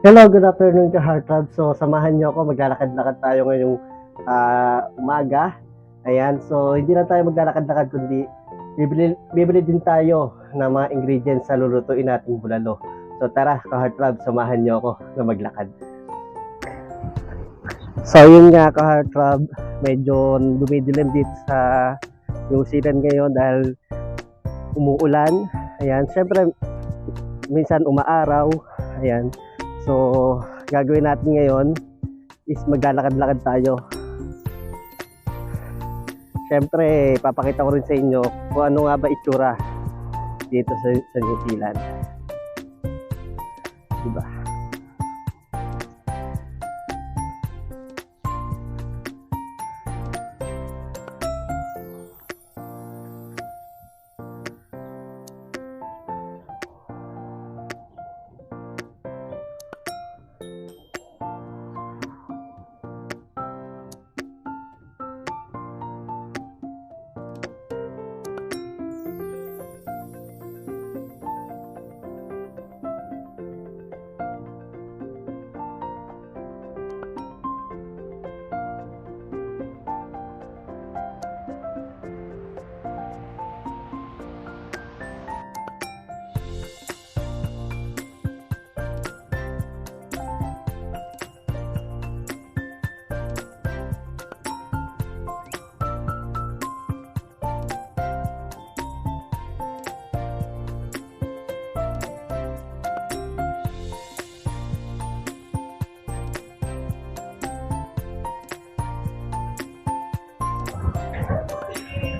Hello, good afternoon ka Heartthrob. So, samahan niyo ako, maglalakad-lakad tayo ngayong umaga. Ayan, so hindi na tayo maglalakad-lakad kundi bibili din tayo ng mga ingredients sa lulutuin nating bulalo. So tara, ka-Heartthrob, samahan niyo ako na maglakad. So yun nga ka-Heartthrob, medyo dumidilim dito sa New Zealand ngayon dahil umuulan. Ayan, syempre minsan umaaraw. Ayan. So, gagawin natin ngayon is maglalakad-lakad tayo. Siyempre, papakita ko rin sa inyo kung ano nga ba itsura dito sa New Zealand. Diba?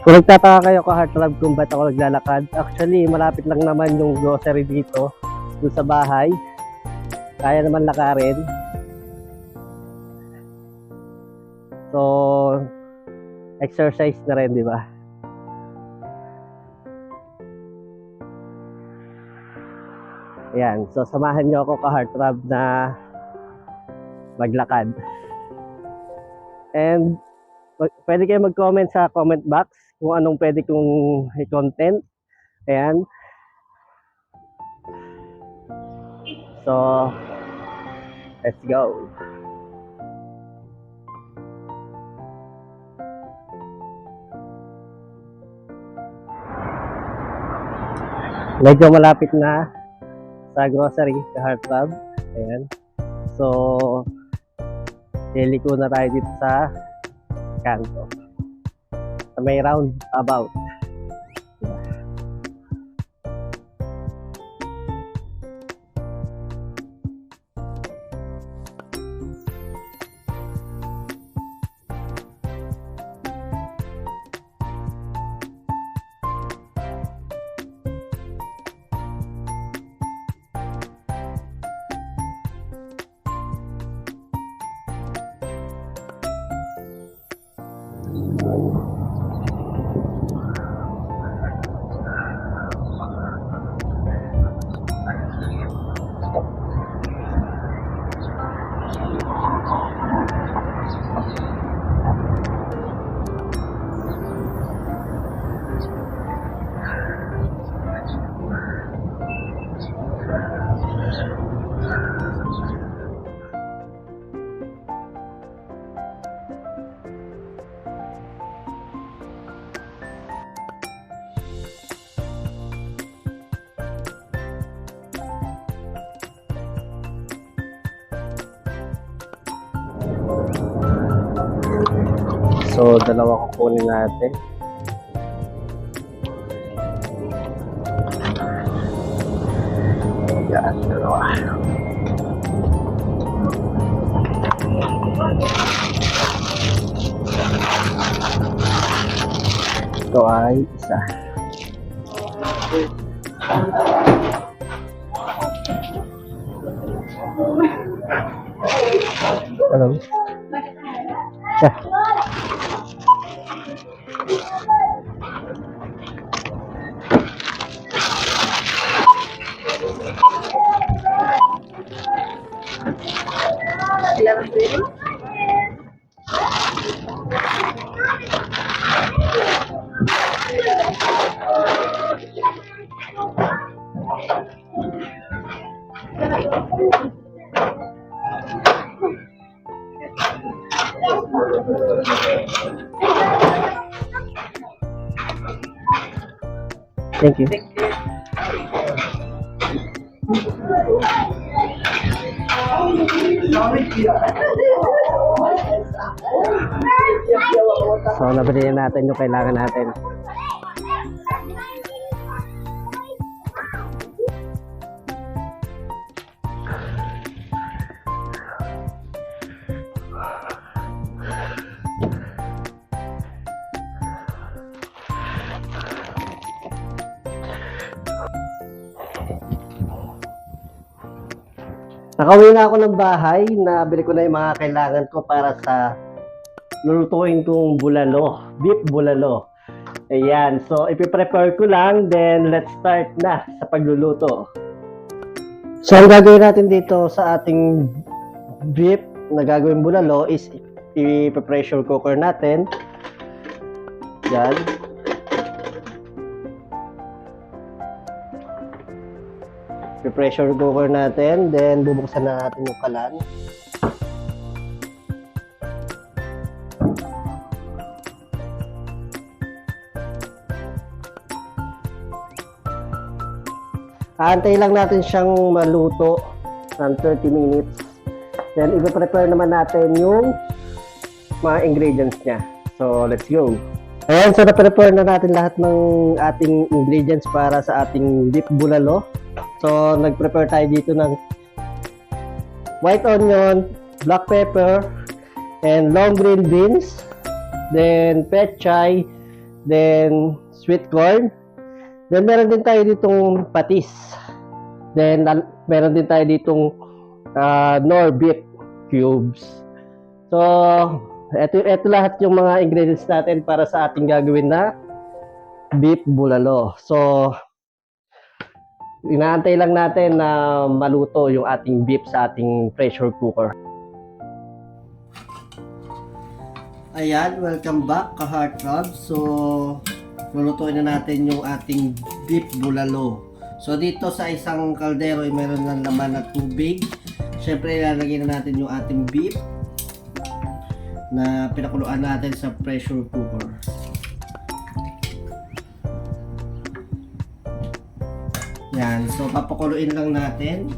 Kung nagtataka kayo ka-Heartthrob kung ba't ako naglalakad, actually malapit lang naman yung grocery dito, dun sa bahay. Kaya naman lakarin. So, exercise na rin, di ba? Ayan, so samahan niyo ako ka-Heartthrob na maglakad. And pwede kayo mag-comment sa comment box kung anong pwede kong i-content. Ayan. So, let's go. Medyo malapit na sa grocery sa Heartthrob. Ayan. So, liliko na tayo dito sa kanto. Sa may roundabout. So, dalawa kukunin natin. Yan, dalawa. Ito ay isa. Hello. Yeah. Thank you. So, nabili na natin yung kailangan natin. Nakauwi na ako ng bahay, nabili ko na yung mga kailangan ko para sa lulutuin kong bulalo, beef bulalo. Ayan, so ipiprepare ko lang, then let's start na sa pagluluto. So ang gagawin natin dito sa ating beef na gagawin bulalo is i-pressure cooker natin. Yan. Pressure cooker natin, then bubuksan na natin yung kalan. Aantay lang natin siyang maluto ng 30 minutes. Then i-prepare naman natin yung mga ingredients niya. So let's go. Ayan, so na-prepare na natin lahat ng ating ingredients para sa ating beef bulalo. So, nag-prepare tayo dito ng white onion, black pepper, and long green beans, then pechay, then sweet corn. Then, meron din tayo ditong patis. Then, meron din tayo ditong nor beef cubes. So, ito lahat yung mga ingredients natin para sa ating gagawin na beef bulalo. So, inaantay lang natin na maluto yung ating beef sa ating pressure cooker. Ayan, welcome back ka-heartthrob. So, lulutuin na natin yung ating beef bulalo. So, dito sa isang kaldero ay meron ng laman na tubig. Siyempre, ilalagay na natin yung ating beef na pinakuluan natin sa pressure cooker. Yan, so papakuluin lang natin.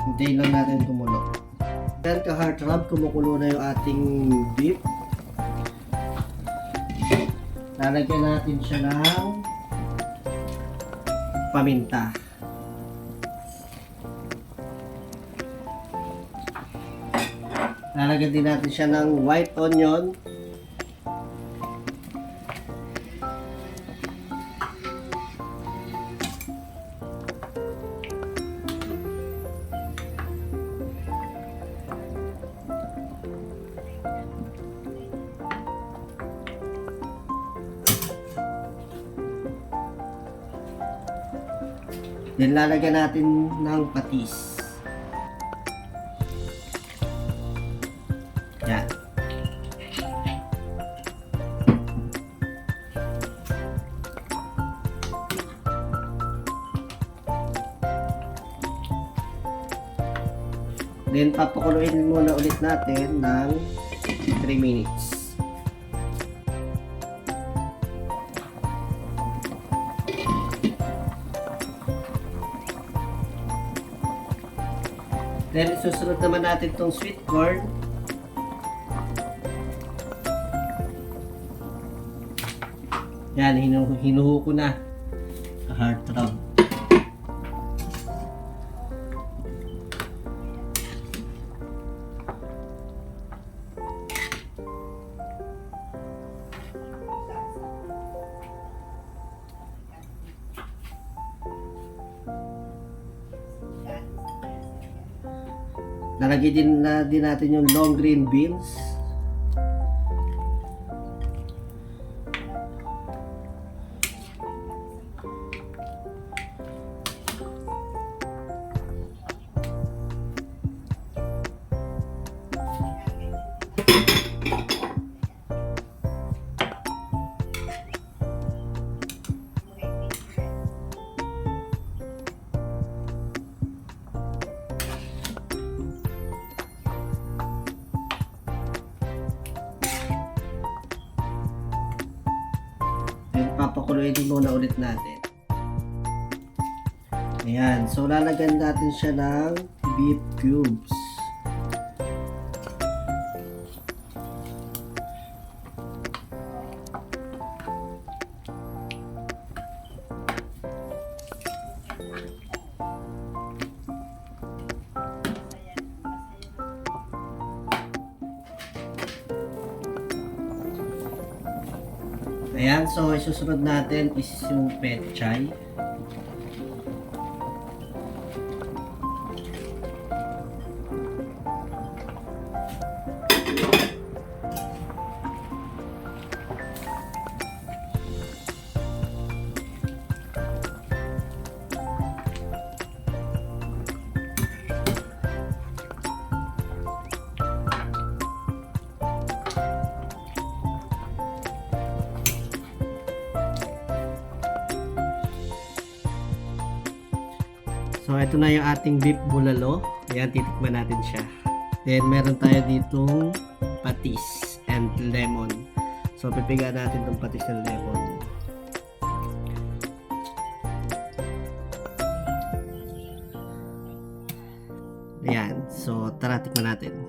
Hintayin lang natin kumulo. Yan ka-heartthrob, kumukulo na yung ating beef. Lalagyan natin siya ng paminta. Lalagyan din natin siya ng white onion. Then lalagyan natin ng patis. Yan. Then papakuluin muna ulit natin ng 3 minutes. Then susunod naman natin itong sweet corn. Yan, hinuho ko na. Heartthrob. Lalagyan din natin yung long green beans. Then, papakuluin din muna ulit natin. Ayan. So, lalagyan natin siya ng beef cubes. Ayan, so isusunod natin is yung pechay. So, ito na yung ating beef bulalo. Ayan, titikman natin siya. Then, meron tayo ditong patis and lemon. So, pipiga natin itong patis and lemon. Ayan. So, tara, tikman natin.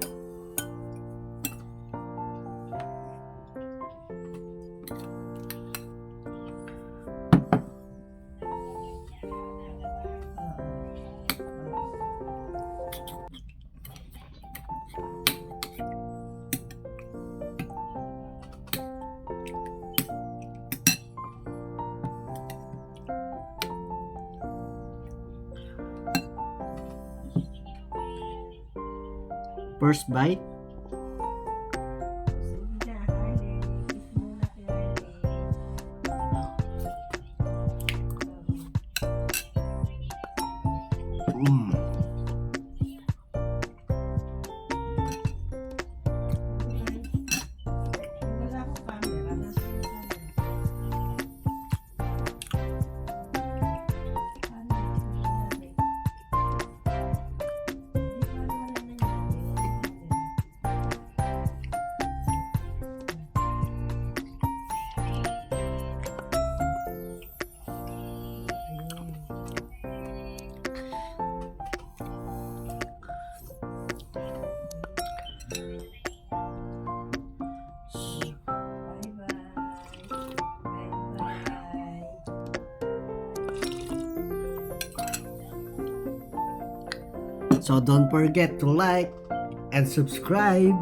First bite. So don't forget to like and subscribe.